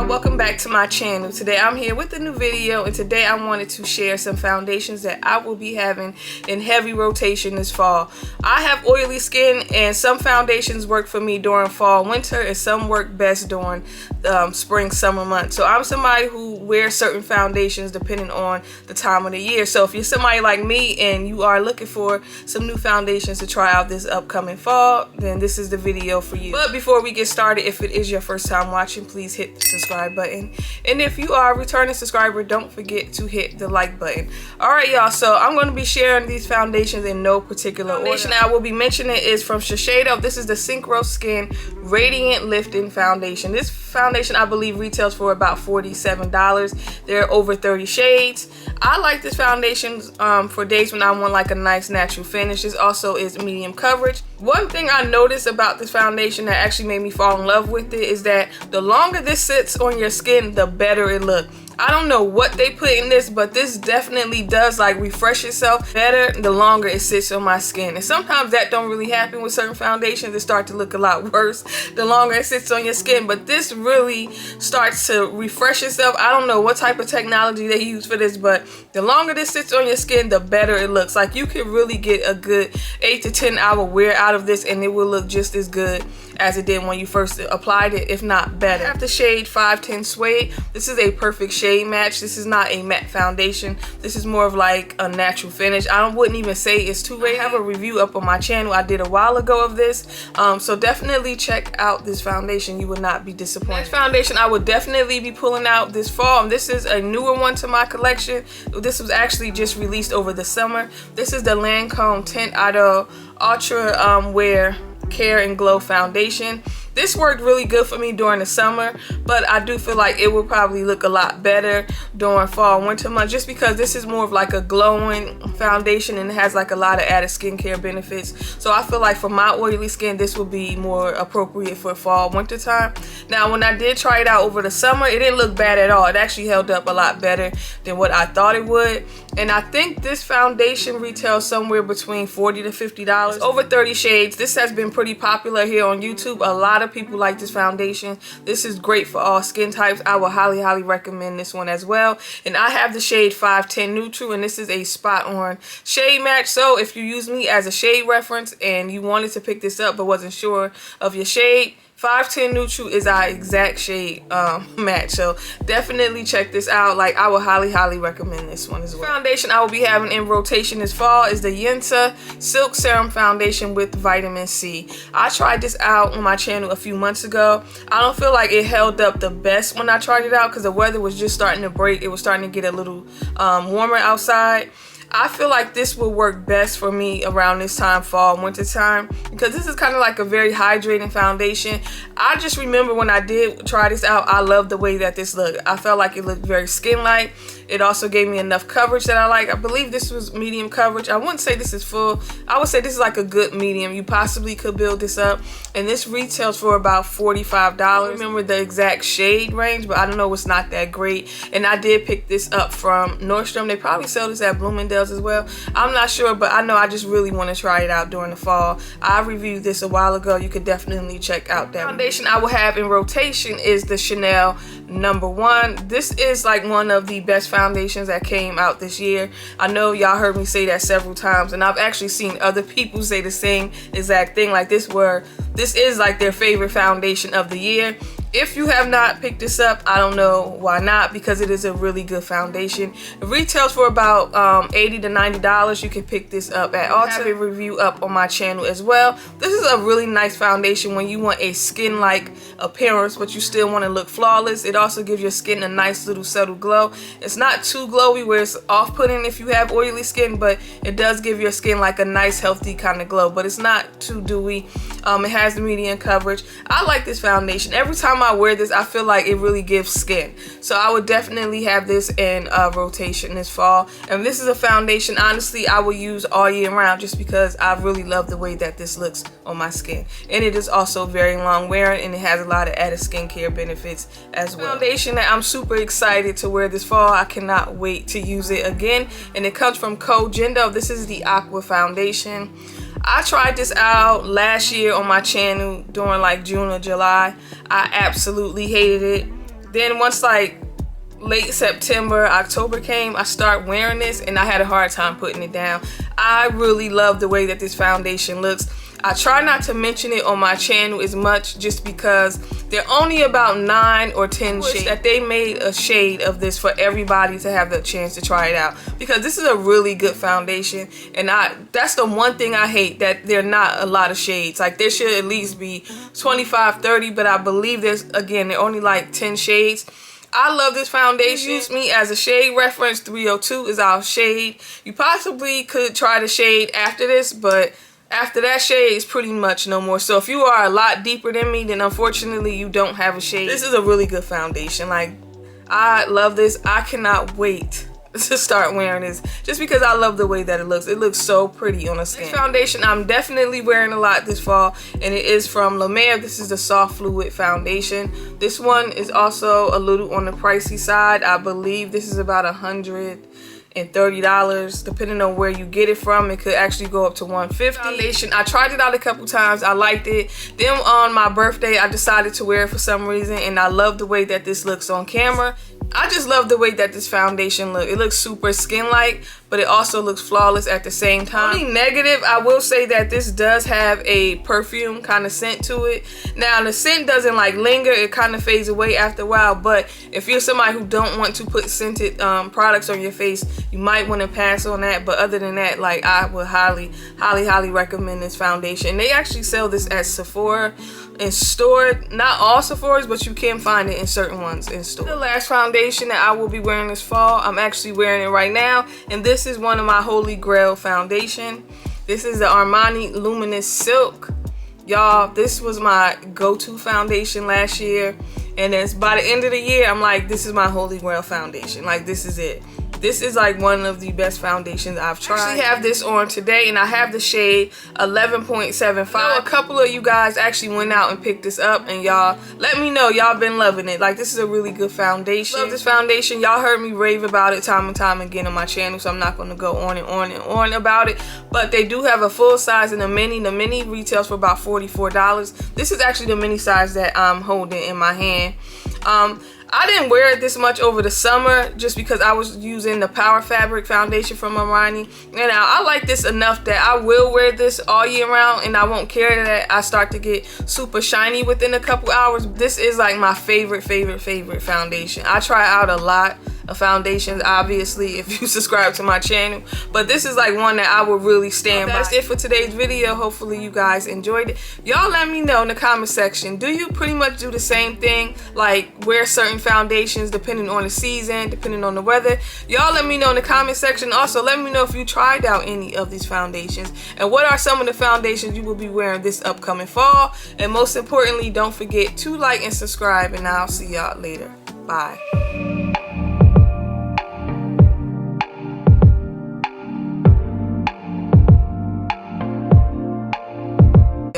y'all, welcome back to my channel. Today I'm here with a new video, and today I wanted to share some foundations that I will be having in heavy rotation this fall. I have oily skin, and some foundations work for me during fall, winter, and some work best during spring, summer months. So I'm somebody who wears certain foundations depending on the time of the year. So if you're somebody like me and you are looking for some new foundations to try out this upcoming fall, then this is the video for you. But before we get started, if it is your first time watching, please hit the subscribe button, and if you are a returning subscriber, don't forget to hit the like button. Alright y'all, so I'm going to be sharing these foundations in no particular order. The foundation I will be mentioning is from Shiseido. This is the Synchro Skin Radiant Lifting Foundation. This foundation I believe retails for about $47. There are over 30 shades. I like this foundation for days when I want like a nice natural finish. This also is medium coverage. One thing I noticed about this foundation that actually made me fall in love with it is that the longer this sits on your skin, the better it looks. I don't know what they put in this, but this definitely does like refresh itself better the longer it sits on my skin. And sometimes that don't really happen with certain foundations. They start to look a lot worse the longer it sits on your skin, but this really starts to refresh itself. I don't know what type of technology they use for this, but the longer this sits on your skin, the better it looks. Like you can really get a good 8 to 10 hour wear out of this, and it will look just as good as it did when you first applied it, if not better. I have the shade 510 Suede. This is a perfect shade match. This is not a matte foundation. This is more of like a natural finish. I wouldn't even say it's too late. I have a review up on my channel I did a while ago of this, so definitely check out this foundation. You will not be disappointed. Next foundation I would definitely be pulling out this fall, and this is a newer one to my collection. This was actually just released over the summer. This is the Lancome Tint Idol Ultra Wear Care and Glow Foundation. This worked really good for me during the summer, but I do feel like it will probably look a lot better during fall, winter months, just because this is more of like a glowing foundation and it has like a lot of added skincare benefits. So I feel like for my oily skin, this will be more appropriate for fall, winter time. Now, when I did try it out over the summer, it didn't look bad at all. It actually held up a lot better than what I thought it would. And I think this foundation retails somewhere between $40 to $50. It's over 30 shades. This has been pretty popular here on YouTube. A lot of people like this foundation. This is great for all skin types. I will highly recommend this one as well. And I have the shade 510 Neutral, and this is a spot on shade match. So if you use me as a shade reference and you wanted to pick this up but wasn't sure of your shade, 510 Neutral is our exact shade match. So definitely check this out. Like, I will highly recommend this one as well. The foundation I will be having in rotation this fall is the Yensa Silk Serum Foundation with vitamin C. I tried this out on my channel a few months ago. I don't feel like it held up the best when I tried it out because the weather was just starting to break. It was starting to get a little warmer outside. I feel like this will work best for me around this time, fall, winter time, because this is kind of like a very hydrating foundation. I just remember when I did try this out, I loved the way that this looked. I felt like it looked very skin-like. It also gave me enough coverage that I like. I believe this was medium coverage. I wouldn't say this is full. I would say this is like a good medium. You possibly could build this up. And this retails for about $45. I don't remember the exact shade range, but I don't know, it's not that great. And I did pick this up from Nordstrom. They probably sell this at Bloomingdale's as well. I'm not sure, but I know I just really want to try it out during the fall. I reviewed this a while ago. You could definitely check out that foundation I will have in rotation is the Chanel number 1. This is like one of the best foundations that came out this year. I know y'all heard me say that several times, and I've actually seen other people say the same exact thing. Like this is like their favorite foundation of the year. If you have not picked this up, I don't know why not, because it is a really good foundation. It retails for about $80 to $90. You can pick this up at Ulta. I have a review up on my channel as well. This is a really nice foundation when you want a skin-like appearance, but you still want to look flawless. It also gives your skin a nice little subtle glow. It's not too glowy where it's off-putting if you have oily skin, but it does give your skin like a nice, healthy kind of glow, but it's not too dewy. It has the medium coverage. I like this foundation. Every time I wear this, I feel like it really gives skin. So I would definitely have this in rotation this fall. And this is a foundation, honestly, I will use all year round just because I really love the way that this looks on my skin. And it is also very long wearing, and it has a lot of added skincare benefits as well. Foundation that I'm super excited to wear this fall. I cannot wait to use it again. And it comes from Kojendo. This is the Aqua Foundation. I tried this out last year on my channel during like June or July. I absolutely hated it. Then once like late September, October came, I start wearing this and I had a hard time putting it down. I really love the way that this foundation looks. I try not to mention it on my channel as much just because they're only about 9 or 10 shades. That they made a shade of this for everybody to have the chance to try it out, because this is a really good foundation. And that's the one thing I hate, that there are not a lot of shades. Like there should at least be 25, 30, but I believe there's, again, they're only like 10 shades. I love this foundation. Use me as a shade reference. 302 is our shade. You possibly could try the shade after this, but after that shade is pretty much no more. So if you are a lot deeper than me, then unfortunately you don't have a shade. This is a really good foundation. Like, I love this. I cannot wait to start wearing this just because I love the way that it looks. It looks so pretty on the skin. This foundation I'm definitely wearing a lot this fall, and it is from Luminous. This is the soft fluid foundation. This one is also a little on the pricey side. I believe this is about $130, depending on where you get it from. It could actually go up to $150. Foundation, I tried it out a couple times. I liked it. Then on my birthday, I decided to wear it for some reason, and I love the way that this looks on camera. I just love the way that this foundation looks. It looks super skin-like, but it also looks flawless at the same time. Only negative, I will say that this does have a perfume kind of scent to it. Now, the scent doesn't like linger. It kind of fades away after a while, but if you're somebody who don't want to put scented products on your face, you might want to pass on that. But other than that, like, I would highly recommend this foundation. They actually sell this at Sephora in store. Not all Sephora's, but you can find it in certain ones in store. The last foundation that I will be wearing this fall, I'm actually wearing it right now, and this is one of my holy grail foundation. This is the Armani Luminous Silk. Y'all, this was my go-to foundation last year, and then by the end of the year, I'm like, this is my holy grail foundation. Like, this is it. This is like one of the best foundations I've tried. I actually have this on today, and I have the shade 11.75. A couple of you guys actually went out and picked this up, and y'all let me know y'all been loving it. Like, this is a really good foundation. Love this foundation. Y'all heard me rave about it time and time again on my channel, so I'm not going to go on and on and on about it. But they do have a full size and a mini. The mini retails for about $44. This is actually the mini size that I'm holding in my hand. I didn't wear it this much over the summer just because I was using the Power Fabric foundation from Armani. And I like this enough that I will wear this all year round, and I won't care that I start to get super shiny within a couple hours. This is like my favorite foundation. I try out a lot of foundations, obviously, if you subscribe to my channel, but this is like one that I will really stand by. That's it for today's video. Hopefully you guys enjoyed it. Y'all let me know in the comment section, do you pretty much do the same thing, like wear certain foundations depending on the season, depending on the weather? Y'all let me know in the comment section. Also, let me know if you tried out any of these foundations, and what are some of the foundations you will be wearing this upcoming fall. And most importantly, don't forget to like and subscribe, and I'll see y'all later. Bye.